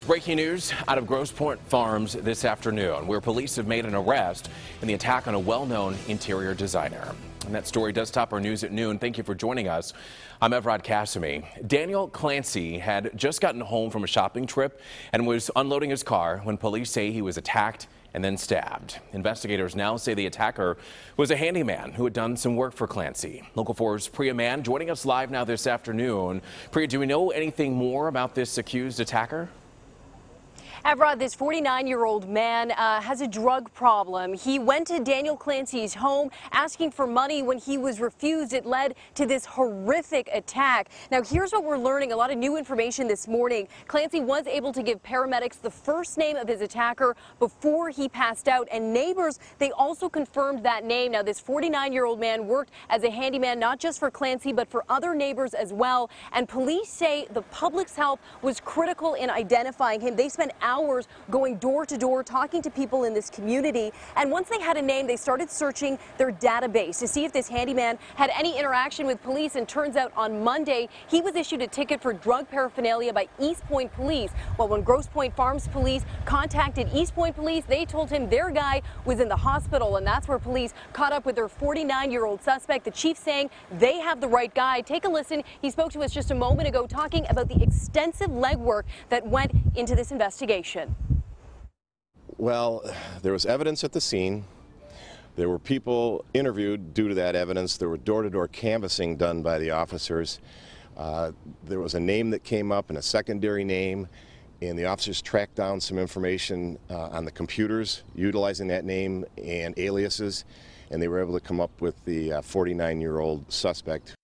Breaking news out of Grosse Pointe Farms this afternoon, where police have made an arrest in the attack on a well-known interior designer. And that story does top our news at noon. Thank you for joining us. I'm Evrod Cassimy. Daniel Clancy had just gotten home from a shopping trip and was unloading his car when police say he was attacked and then stabbed. Investigators now say the attacker was a handyman who had done some work for Clancy. Local 4's Priya Mann joining us live now this afternoon. Priya, do we know anything more about this accused attacker? Evrod, this 49-year-old man has a drug problem. He went to Daniel Clancy's home asking for money. When he was refused, it led to this horrific attack. Now, here's what we're learning. A lot of new information this morning. Clancy was able to give paramedics the first name of his attacker before he passed out. And neighbors, they also confirmed that name. Now, this 49-year-old man worked as a handyman, not just for Clancy, but for other neighbors as well. And police say the public's help was critical in identifying him. They spent hours going door to door, talking to people in this community. And once they had a name, they started searching their database to see if this handyman had any interaction with police. And turns out on Monday, he was issued a ticket for drug paraphernalia by East Point Police. Well, when Grosse Pointe Farms police contacted East Point Police, they told him their guy was in the hospital. And that's where police caught up with their 49-year-old suspect. The chief saying they have the right guy. Take a listen. He spoke to us just a moment ago talking about the extensive legwork that went into this investigation. Well, there was evidence at the scene. There were people interviewed due to that evidence. There were door-to-door canvassing done by the officers. There was a name that came up and a secondary name, and the officers tracked down some information on the computers utilizing that name and aliases, and they were able to come up with the 49-year-old suspect.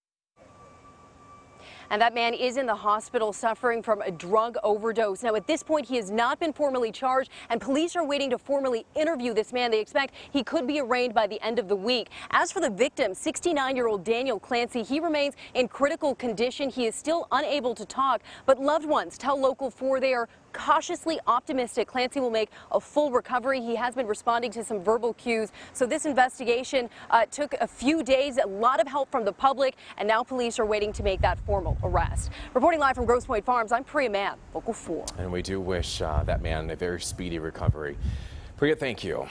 And that man is in the hospital suffering from a drug overdose. Now, at this point, he has not been formally charged, and police are waiting to formally interview this man. They expect he could be arraigned by the end of the week. As for the victim, 69-year-old Daniel Clancy, he remains in critical condition. He is still unable to talk, but loved ones tell Local 4 they are cautiously optimistic Clancy will make a full recovery. He has been responding to some verbal cues. So this investigation took a few days, a lot of help from the public, and now police are waiting to make that formal arrest. Reporting live from Grosse Pointe Farms, I'm Priya Mann, Local 4. And we do wish that man a very speedy recovery. Priya, thank you.